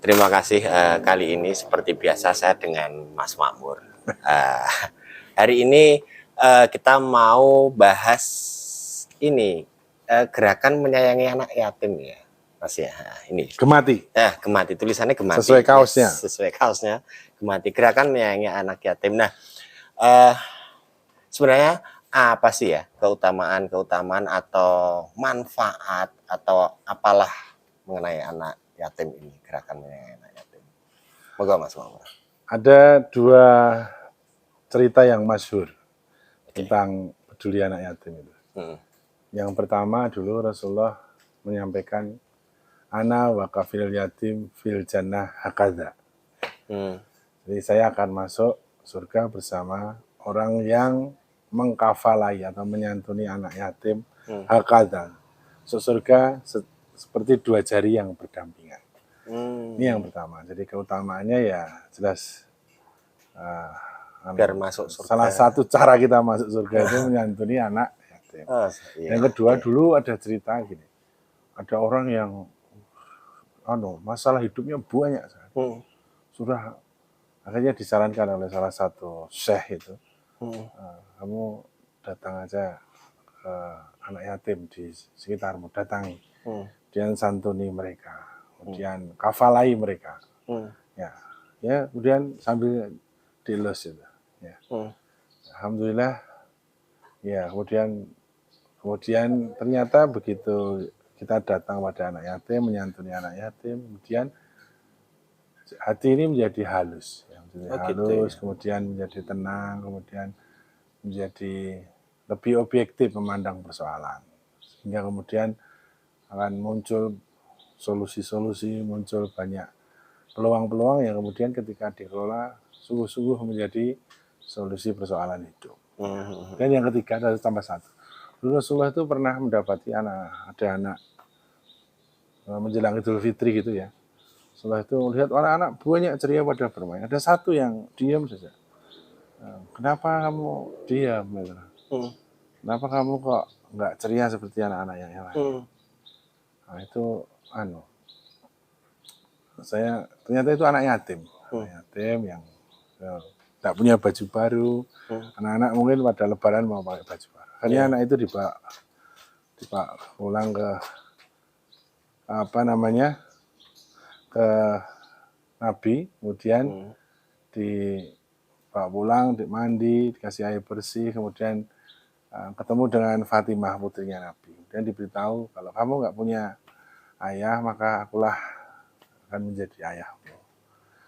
Terima kasih. Kali ini seperti biasa saya dengan Mas Makmur. Eh, Hari ini kita mau bahas ini gerakan menyayangi anak yatim ya, Mas ya. Ini, Gemati, Gemati, tulisannya Gemati. sesuai kaosnya. Yes, sesuai kaosnya, Gemati. Gerakan menyayangi anak yatim. Nah, eh, sebenarnya apa sih ya keutamaan atau manfaat atau apalah mengenai anak yatim ini, gerakan menyayangi anak yatim? Moga Mas Mawar. Ada dua cerita yang masyhur tentang peduli anak yatim itu. Yang pertama dulu Rasulullah menyampaikan ana wa kafil yatim fil jannah hakadha. Jadi saya akan masuk surga bersama orang yang mengkafalai atau menyantuni anak yatim hakadha. Surga seperti dua jari yang berdampingan. Ini yang pertama. Jadi keutamaannya ya jelas Biar masuk surga. Salah satu cara kita masuk surga itu menyantuni anak yatim. Yang kedua dulu ada cerita gini. Ada orang yang masalah hidupnya banyak. Sudah akhirnya disarankan oleh salah satu syekh itu, kamu datang aja ke anak yatim di sekitarmu, datangi, kemudian santuni mereka, kemudian kafalai mereka, ya kemudian sambil dilus itu, ya. Alhamdulillah, ya kemudian ternyata begitu kita datang pada anak yatim, menyantuni anak yatim, kemudian hati ini menjadi halus, kemudian menjadi tenang, kemudian menjadi lebih objektif memandang persoalan, sehingga kemudian akan muncul solusi-solusi, muncul banyak peluang-peluang yang kemudian ketika dikelola sungguh-sungguh menjadi solusi persoalan hidup. Dan yang ketiga ada tambah satu. Rasulullah itu pernah mendapati ada anak menjelang Idul Fitri gitu ya. Setelah itu lihat anak-anak banyak ceria pada bermain. Ada satu yang diam saja. Kenapa kamu diam? Kenapa kamu kok nggak ceria seperti anak-anak yang lain? Nah itu saya ternyata itu anak yatim yang tidak punya baju baru. Anak-anak mungkin pada Lebaran mau pakai baju baru. Akhirnya anak itu dibawa pulang ke ke Nabi, kemudian dibawa pulang, mandi, dikasih air bersih, kemudian ketemu dengan Fatimah putrinya Nabi. Dan diberitahu kalau kamu nggak punya ayah maka akulah akan menjadi ayahmu.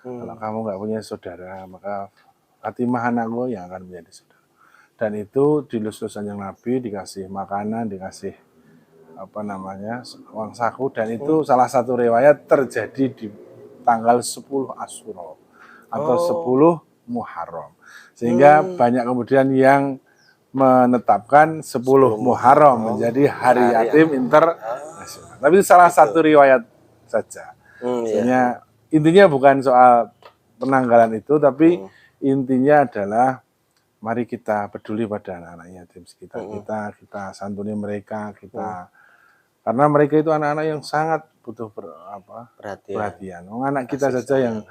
Kalau kamu nggak punya saudara maka Fatimah anakku yang akan menjadi saudara. Dan itu dilus-lus yang Nabi, dikasih makanan, dikasih uang saku, dan itu salah satu riwayat terjadi di tanggal 10 Asyura atau 10 Muharram. Sehingga banyak kemudian yang menetapkan 10 Muharram menjadi hari yatim internasional. Tapi itu salah satu riwayat saja. Intinya bukan soal penanggalan itu, tapi intinya adalah mari kita peduli pada anak-anak yatim sekitar kita santuni mereka, karena mereka itu anak-anak yang sangat butuh perhatian. Anak kita saja yang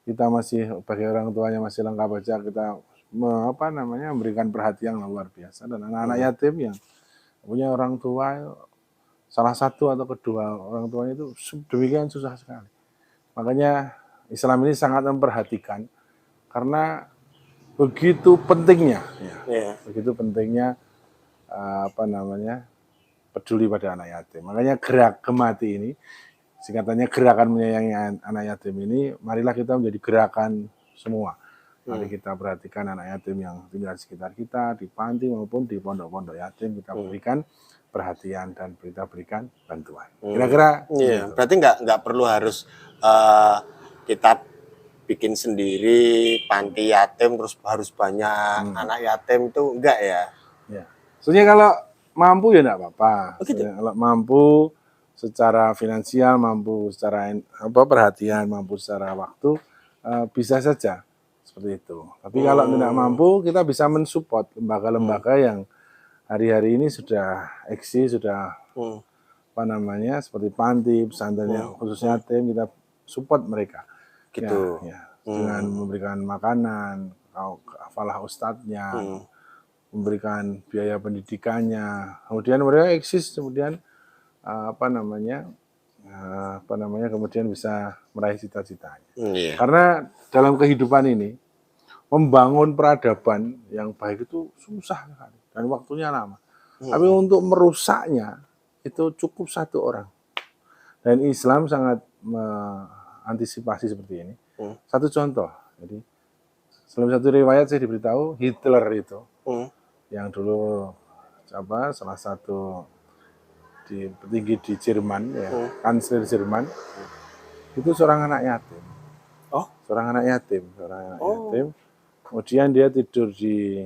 kita masih bagi orang tuanya masih lengkap aja, kita memberikan perhatian yang luar biasa. Dan anak-anak yatim yang punya orang tua salah satu atau kedua orang tuanya itu demikian susah sekali. Makanya Islam ini sangat memperhatikan karena begitu pentingnya peduli pada anak yatim. Makanya Gemati ini, singkatannya gerakan menyayangi anak yatim ini, marilah kita menjadi gerakan semua. Mari kita perhatikan anak yatim yang tinggal di sekitar kita, di panti maupun di pondok-pondok yatim, kita berikan perhatian dan kita berikan bantuan. Kira-kira berarti nggak perlu harus kita bikin sendiri panti yatim terus harus banyak anak yatim, itu enggak ya? Sebenarnya kalau mampu ya enggak apa-apa. Kalau mampu secara finansial, mampu secara perhatian, mampu secara waktu, bisa saja seperti itu. Tapi kalau tidak mampu, kita bisa mensupport lembaga-lembaga yang hari-hari ini sudah eksis, sudah seperti panti, pesantren khususnya yatim, kita support mereka. Gitu. Ya, dengan memberikan makanan, kafalah ustadznya, memberikan biaya pendidikannya, kemudian mereka eksis, kemudian kemudian bisa meraih cita-citanya. Iya. Karena dalam kehidupan ini membangun peradaban yang baik itu susah sekali dan waktunya lama. Tapi untuk merusaknya itu cukup satu orang. Dan Islam sangat mengantisipasi seperti ini. Satu contoh, jadi dalam satu riwayat saya diberitahu Hitler itu yang dulu salah satu petinggi di Jerman, ya, kanselir Jerman, itu seorang anak yatim. Seorang anak yatim. Kemudian dia tidur di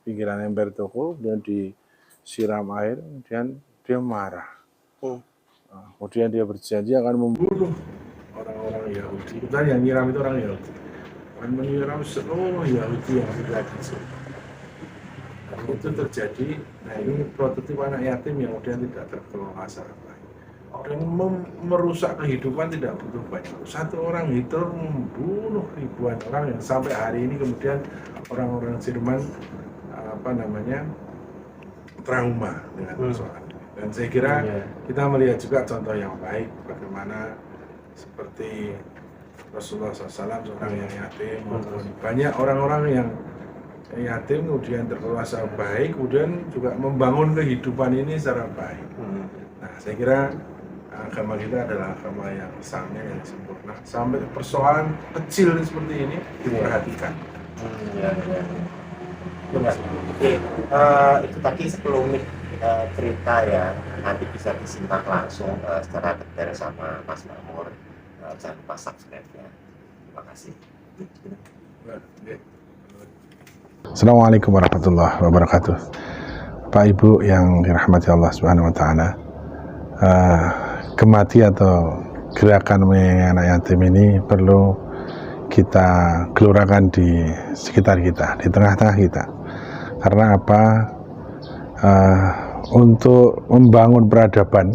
pinggiran ember toko, kemudian disiram air, kemudian dia marah. Kemudian dia berjanji akan membunuh orang-orang Yahudi. Kemudian yang nyiram itu orang Yahudi. Akan menyiram seluruh Yahudi yang ada di situ. Dan itu terjadi. Nah, ini prototip anak yatim yang kemudian tidak terkelola secara baik. Dan merusak kehidupan tidak butuh banyak. Satu orang Hitler membunuh ribuan orang yang sampai hari ini kemudian orang-orang Jerman trauma dengan persoalan ini. Dan saya kira kita melihat juga contoh yang baik bagaimana seperti Rasulullah SAW, seorang yang yatim, maupun banyak orang-orang yang yatim kemudian terkelola secara baik, kemudian juga membangun kehidupan ini secara baik. Nah, saya kira agama kita adalah agama yang misalnya yang sempurna. Sampai persoalan kecil seperti ini diperhatikan. Itu tadi sebelum cerita ya, nanti bisa disimak langsung secara detail sama Mas Makmur. Jangan lupa subscribe-nya. Terima kasih. Assalamualaikum warahmatullahi wabarakatuh. Pak Ibu yang dirahmati Allah Subhanahu wa taala. Kematian atau gerakan menyayangi anak yatim ini perlu kita gelurakan di sekitar kita, di tengah-tengah kita. Karena apa? Untuk membangun peradaban,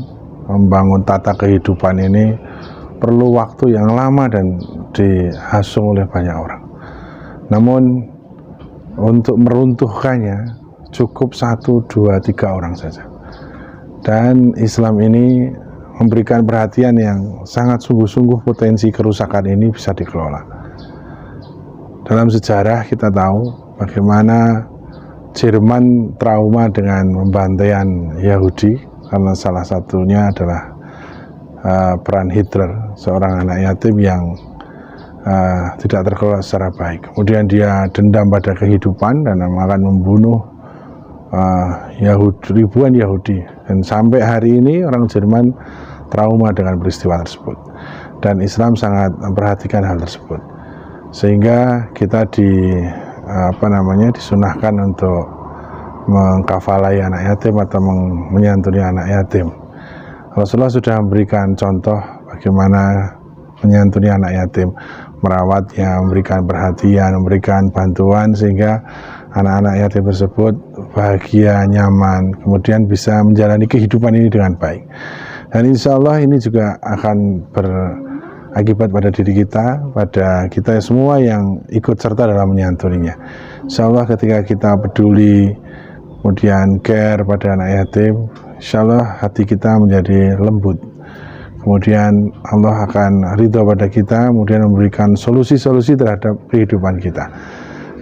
membangun tata kehidupan ini perlu waktu yang lama dan dihasung oleh banyak orang. Namun untuk meruntuhkannya cukup 1, 2, 3 orang saja. Dan Islam ini memberikan perhatian yang sangat sungguh-sungguh potensi kerusakan ini bisa dikelola. Dalam sejarah kita tahu bagaimana Jerman trauma dengan pembantaian Yahudi karena salah satunya adalah peran Hitler, seorang anak yatim yang tidak terkelola secara baik. Kemudian dia dendam pada kehidupan dan akan membunuh ribuan Yahudi. Dan sampai hari ini orang Jerman trauma dengan peristiwa tersebut. Dan Islam sangat memperhatikan hal tersebut. Sehingga kita disunahkan untuk mengkafalai anak yatim atau menyantuni anak yatim. Rasulullah sudah memberikan contoh bagaimana menyantuni anak yatim, merawatnya, memberikan perhatian, memberikan bantuan sehingga anak-anak yatim tersebut bahagia, nyaman, kemudian bisa menjalani kehidupan ini dengan baik. Dan insya Allah ini juga akan berakibat pada diri kita, pada kita semua yang ikut serta dalam menyantuninya. Insya Allah ketika kita peduli, kemudian care pada anak yatim, insya Allah hati kita menjadi lembut. Kemudian Allah akan ridho pada kita, kemudian memberikan solusi-solusi terhadap kehidupan kita.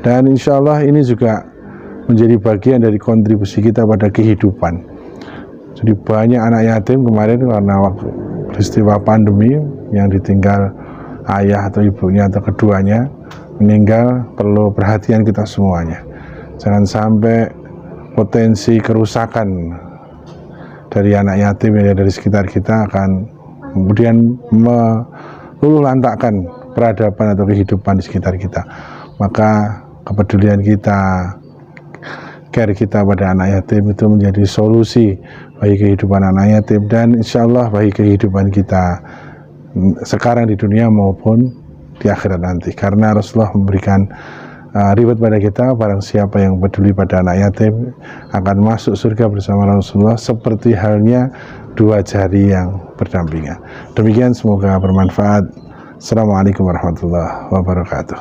Dan insya Allah ini juga menjadi bagian dari kontribusi kita pada kehidupan. Jadi banyak anak yatim kemarin karena waktu peristiwa pandemi yang ditinggal ayah atau ibunya atau keduanya meninggal, perlu perhatian kita semuanya. Jangan sampai potensi kerusakan dari anak yatim yang ada di sekitar kita akan kemudian meluluhlantakkan peradaban atau kehidupan di sekitar kita. Maka kepedulian kita, care kita pada anak yatim itu menjadi solusi bagi kehidupan anak yatim dan insya Allah bagi kehidupan kita sekarang di dunia maupun di akhirat nanti. Karena Rasulullah memberikan riwayat pada kita, barang siapa yang peduli pada anak yatim akan masuk surga bersama Rasulullah seperti halnya dua jari yang berdampingan. Demikian, semoga bermanfaat. Assalamualaikum warahmatullahi wabarakatuh.